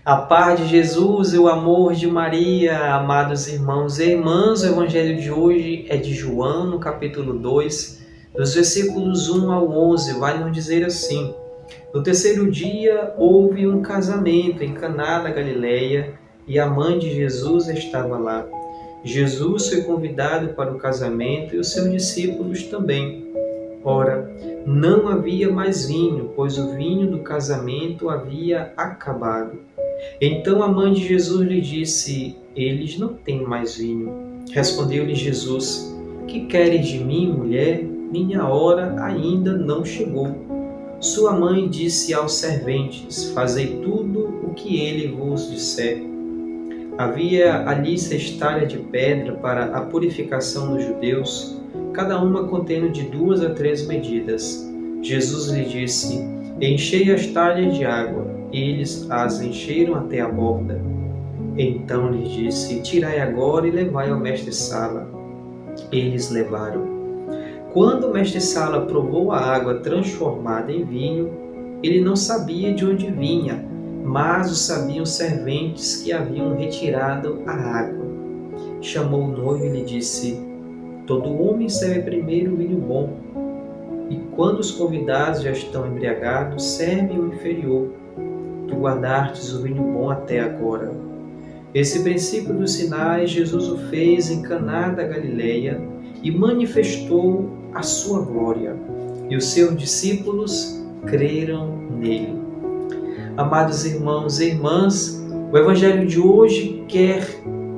A paz de Jesus e o amor de Maria, amados irmãos e irmãs, o evangelho de hoje é de João, no capítulo 2, dos versículos 1 ao 11, vai nos dizer assim: No terceiro dia houve um casamento em Caná da Galileia e a mãe de Jesus estava lá. Jesus foi convidado para o casamento e os seus discípulos também. Ora, não havia mais vinho, pois o vinho do casamento havia acabado. Então a mãe de Jesus lhe disse: Eles não têm mais vinho. Respondeu-lhe Jesus: Que queres de mim, mulher? Minha hora ainda não chegou. Sua mãe disse aos serventes: Fazei tudo o que ele vos disser. Havia ali 6 talhas de pedra para a purificação dos judeus, cada uma contendo de 2 a 3 medidas. Jesus lhe disse: Enchei as talhas de água. Eles as encheram até a borda. Então lhes disse: Tirai agora e levai ao mestre-sala. Eles levaram. Quando o mestre-sala provou a água transformada em vinho, ele não sabia de onde vinha, mas o sabiam os serventes que haviam retirado a água. Chamou o noivo e lhe disse: Todo homem serve primeiro o vinho bom, e quando os convidados já estão embriagados, serve o inferior. Tu guardastes o vinho bom até agora. Esse princípio dos sinais Jesus o fez em Caná da Galileia e manifestou a sua glória, e os seus discípulos creram nele. Amados irmãos e irmãs, o evangelho de hoje quer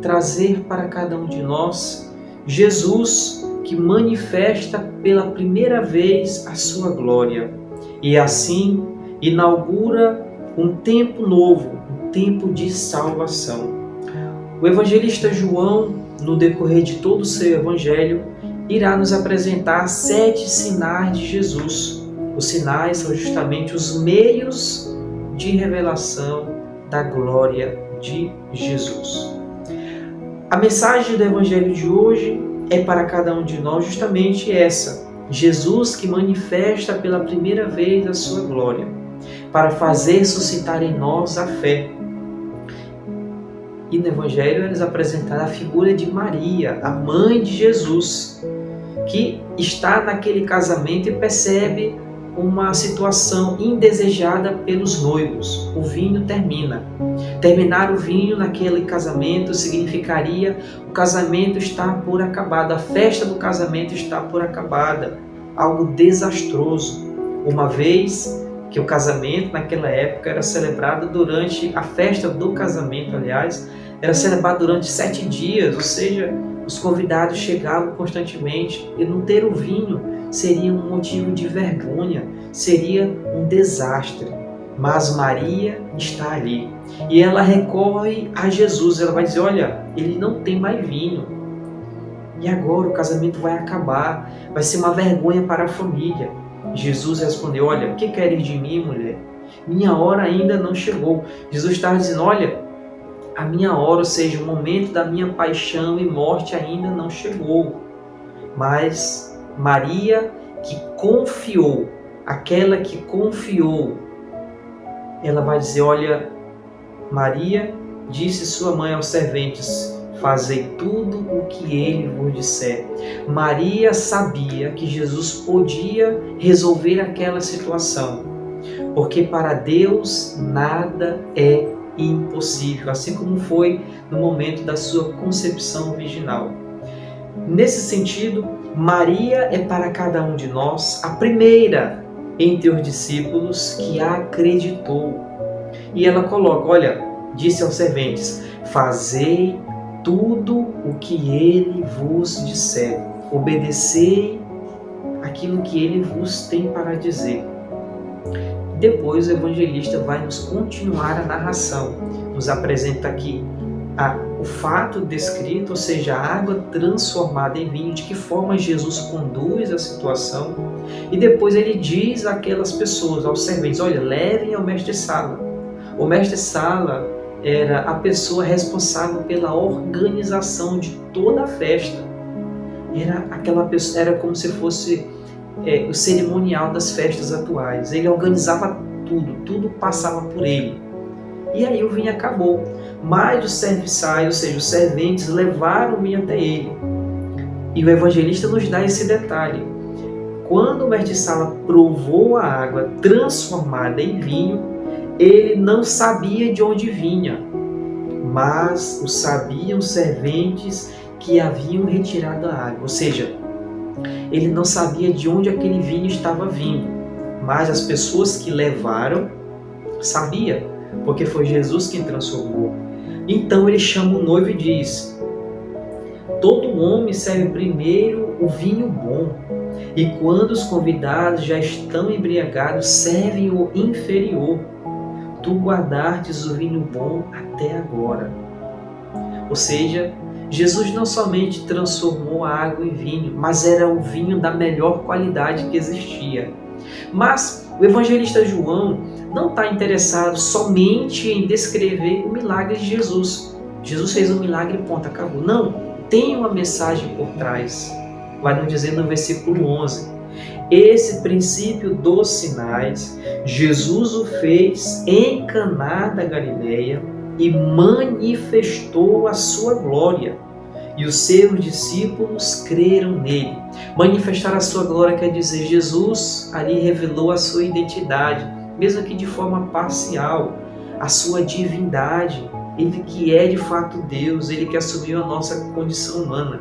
trazer para cada um de nós Jesus que manifesta pela primeira vez a sua glória e assim inaugura um tempo novo, um tempo de salvação. O evangelista João, no decorrer de todo o seu evangelho, irá nos apresentar 7 sinais de Jesus. Os sinais são justamente os meios de revelação da glória de Jesus. A mensagem do evangelho de hoje é para cada um de nós justamente essa: Jesus que manifesta pela primeira vez a sua glória, para fazer suscitar em nós a fé. E no Evangelho eles apresentaram a figura de Maria, a mãe de Jesus, que está naquele casamento e percebe uma situação indesejada pelos noivos. O vinho termina. Terminar o vinho naquele casamento significaria o casamento estar por acabado, a festa do casamento está por acabada, algo desastroso, uma vez que o casamento naquela época era celebrado durante a festa do casamento, aliás, era celebrado durante 7 dias, ou seja, os convidados chegavam constantemente e não ter o vinho seria um motivo de vergonha, seria um desastre. Mas Maria está ali e ela recorre a Jesus, ela vai dizer: olha, ele não tem mais vinho e agora o casamento vai acabar, vai ser uma vergonha para a família. Jesus respondeu: olha, o que queres de mim, mulher? Minha hora ainda não chegou. Jesus estava dizendo: olha, a minha hora, ou seja, o momento da minha paixão e morte ainda não chegou. Mas Maria, que confiou, aquela que confiou, ela vai dizer: olha, Maria disse sua mãe aos serventes: fazei tudo o que ele vos disser. Maria sabia que Jesus podia resolver aquela situação, porque para Deus nada é impossível, assim como foi no momento da sua concepção virginal. Nesse sentido, Maria é para cada um de nós a primeira entre os discípulos que acreditou. E ela coloca: olha, disse aos serventes: fazei tudo o que ele vos disser, obedecei aquilo que ele vos tem para dizer. Depois o evangelista vai nos continuar a narração, nos apresenta aqui o fato descrito, ou seja, a água transformada em vinho, de que forma Jesus conduz a situação, e depois ele diz àquelas pessoas, aos serventes: olha, levem ao mestre-sala. O mestre-sala era a pessoa responsável pela organização de toda a festa. Era como se fosse o cerimonial das festas atuais. Ele organizava tudo passava por ele. E aí o vinho acabou. Mas os serviçais, ou seja, os serventes, levaram o vinho até ele. E o evangelista nos dá esse detalhe. Quando o mestre Sala provou a água transformada em vinho, ele não sabia de onde vinha, mas o sabiam os serventes que haviam retirado a água. Ou seja, ele não sabia de onde aquele vinho estava vindo, mas as pessoas que levaram sabiam, porque foi Jesus quem transformou. Então ele chama o noivo e diz: todo homem serve primeiro o vinho bom, e quando os convidados já estão embriagados, servem o inferior. Tu guardastes o vinho bom até agora. Ou seja, Jesus não somente transformou a água em vinho, mas era o vinho da melhor qualidade que existia. Mas o evangelista João não está interessado somente em descrever o milagre de Jesus. Jesus fez um milagre e ponto, acabou. Não, tem uma mensagem por trás. Vai nos dizer no versículo 11. Esse princípio dos sinais, Jesus o fez em Caná da Galileia e manifestou a sua glória. E os seus discípulos creram nele. Manifestar a sua glória quer dizer, Jesus ali revelou a sua identidade, mesmo que de forma parcial, a sua divindade. Ele que é de fato Deus, ele que assumiu a nossa condição humana.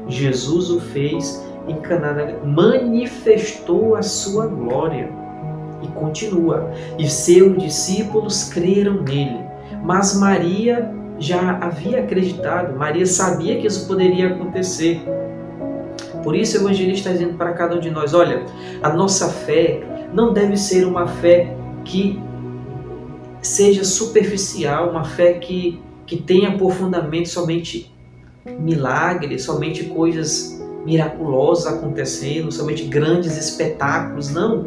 Jesus o fez em Caná, manifestou a sua glória. E continua. E seus discípulos creram nele. Mas Maria já havia acreditado, Maria sabia que isso poderia acontecer. Por isso o evangelista está dizendo para cada um de nós, olha, a nossa fé não deve ser uma fé que seja superficial, uma fé que tenha por fundamento somente milagres, somente coisas miraculosas acontecendo, somente grandes espetáculos, não.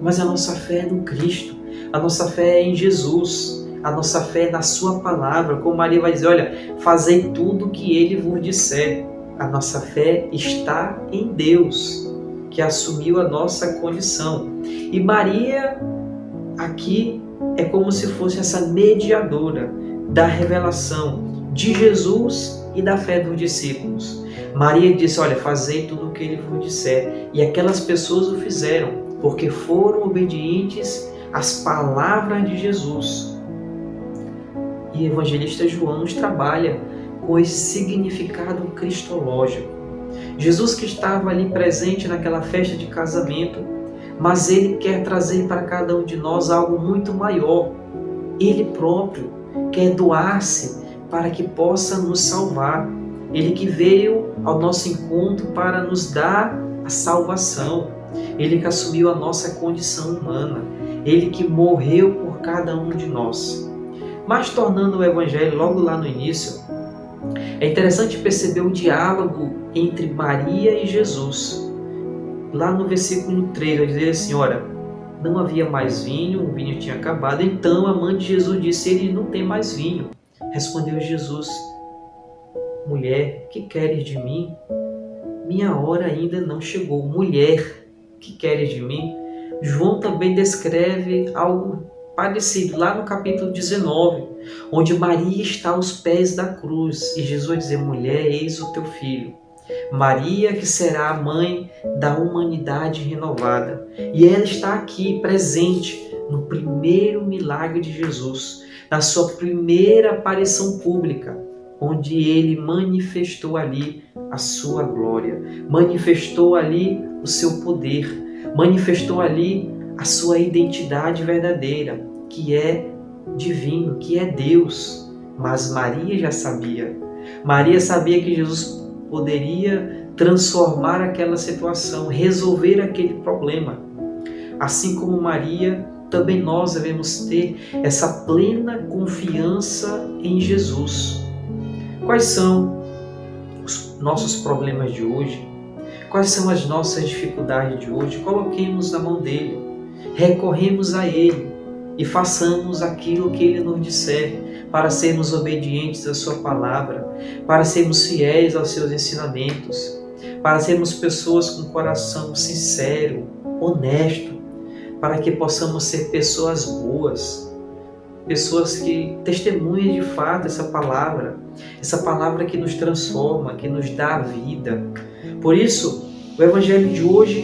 Mas a nossa fé é no Cristo, a nossa fé é em Jesus. A nossa fé é na sua palavra, como Maria vai dizer, olha, fazei tudo o que ele vos disser. A nossa fé está em Deus, que assumiu a nossa condição. E Maria, aqui, é como se fosse essa mediadora da revelação de Jesus e da fé dos discípulos. Maria disse, olha, fazei tudo o que ele vos disser. E aquelas pessoas o fizeram, porque foram obedientes às palavras de Jesus. E o evangelista João nos trabalha com esse significado cristológico. Jesus que estava ali presente naquela festa de casamento, mas ele quer trazer para cada um de nós algo muito maior. Ele próprio quer doar-se para que possa nos salvar. Ele que veio ao nosso encontro para nos dar a salvação. Ele que assumiu a nossa condição humana. Ele que morreu por cada um de nós. Mas tornando o evangelho logo lá no início, é interessante perceber o diálogo entre Maria e Jesus. Lá no versículo 3, vai dizer assim, olha, não havia mais vinho, o vinho tinha acabado. Então a mãe de Jesus disse, ele não tem mais vinho. Respondeu Jesus, mulher, que queres de mim? Minha hora ainda não chegou. Mulher, que queres de mim? João também descreve algo parecido lá no capítulo 19, onde Maria está aos pés da cruz e Jesus vai dizer, mulher, eis o teu filho. Maria que será a mãe da humanidade renovada. E ela está aqui presente no primeiro milagre de Jesus, na sua primeira aparição pública, onde ele manifestou ali a sua glória, manifestou ali o seu poder, manifestou ali a sua identidade verdadeira, que é divino, que é Deus. Mas Maria já sabia. Maria sabia que Jesus poderia transformar aquela situação, resolver aquele problema. Assim como Maria, também nós devemos ter essa plena confiança em Jesus. Quais são os nossos problemas de hoje? Quais são as nossas dificuldades de hoje? Coloquemos na mão dele, recorremos a ele e façamos aquilo que ele nos disser, para sermos obedientes à sua palavra, para sermos fiéis aos seus ensinamentos, para sermos pessoas com coração sincero, honesto, para que possamos ser pessoas boas. pessoas que testemunhem de fato essa palavra que nos transforma, que nos dá a vida. Por isso, o Evangelho de hoje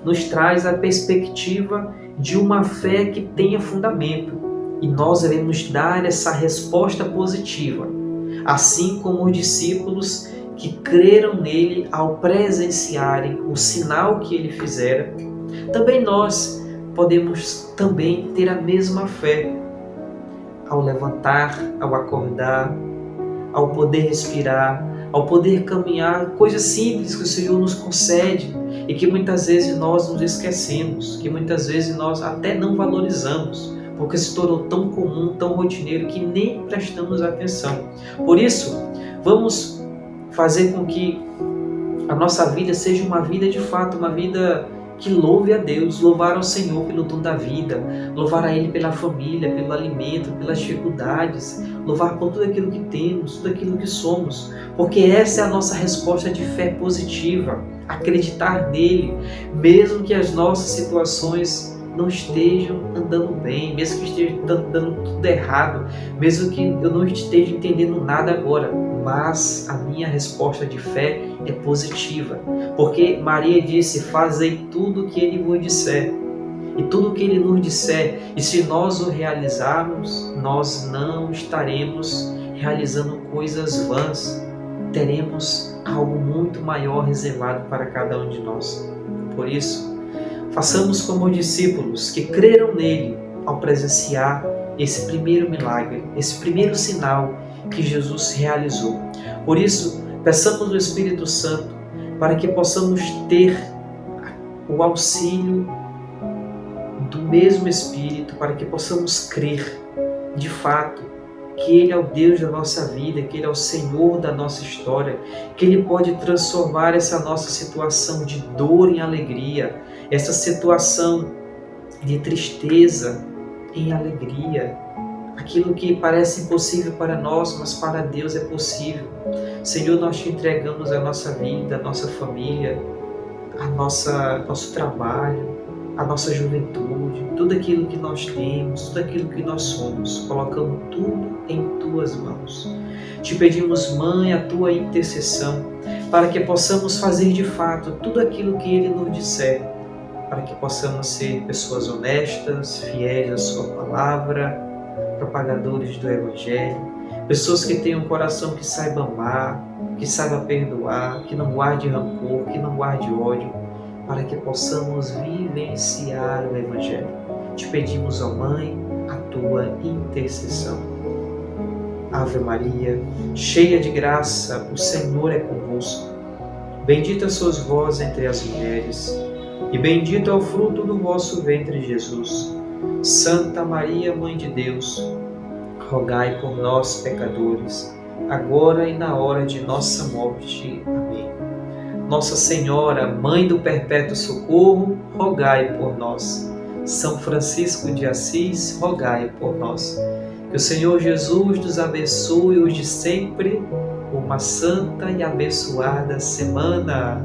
nos traz a perspectiva de uma fé que tenha fundamento, e nós devemos dar essa resposta positiva, assim como os discípulos que creram nele ao presenciarem o sinal que ele fizera. Também nós podemos também ter a mesma fé ao levantar, ao acordar, ao poder respirar, ao poder caminhar, coisas simples que o Senhor nos concede e que muitas vezes nós nos esquecemos, que muitas vezes nós até não valorizamos, porque se tornou tão comum, tão rotineiro, que nem prestamos atenção. Por isso, vamos fazer com que a nossa vida seja uma vida de fato, uma vida que louve a Deus, louvar ao Senhor pelo dom da vida, louvar a Ele pela família, pelo alimento, pelas dificuldades, louvar por tudo aquilo que temos, tudo aquilo que somos, porque essa é a nossa resposta de fé positiva, acreditar nele, mesmo que as nossas situações não estejam andando bem, mesmo que esteja dando tudo errado, mesmo que eu não esteja entendendo nada agora, mas a minha resposta de fé é positiva, porque Maria disse: fazei tudo o que ele vos disser, e tudo o que ele nos disser, e se nós o realizarmos, nós não estaremos realizando coisas vãs, teremos algo muito maior reservado para cada um de nós. Por isso, façamos como os discípulos que creram nele ao presenciar esse primeiro milagre, esse primeiro sinal que Jesus realizou. Por isso, peçamos o Espírito Santo para que possamos ter o auxílio do mesmo Espírito, para que possamos crer de fato que Ele é o Deus da nossa vida, que Ele é o Senhor da nossa história, que Ele pode transformar essa nossa situação de dor em alegria, essa situação de tristeza em alegria. Aquilo que parece impossível para nós, mas para Deus é possível. Senhor, nós te entregamos a nossa vida, a nossa família, nosso trabalho, a nossa juventude, tudo aquilo que nós temos, tudo aquilo que nós somos, colocando tudo em Tuas mãos. Te pedimos, Mãe, a Tua intercessão, para que possamos fazer de fato tudo aquilo que Ele nos disser, para que possamos ser pessoas honestas, fiéis à Sua palavra, propagadores do Evangelho, pessoas que tenham um coração que saiba amar, que saiba perdoar, que não guarde rancor, que não guarde ódio, para que possamos vivenciar o Evangelho. Te pedimos, ó Mãe, a Tua intercessão. Ave Maria, cheia de graça, o Senhor é convosco. Bendita sois vós entre as mulheres, e bendito é o fruto do vosso ventre, Jesus. Santa Maria, Mãe de Deus, rogai por nós, pecadores, agora e na hora de nossa morte. Amém. Nossa Senhora, Mãe do Perpétuo Socorro, rogai por nós. São Francisco de Assis, rogai por nós. Que o Senhor Jesus nos abençoe hoje e sempre. Uma santa e abençoada semana.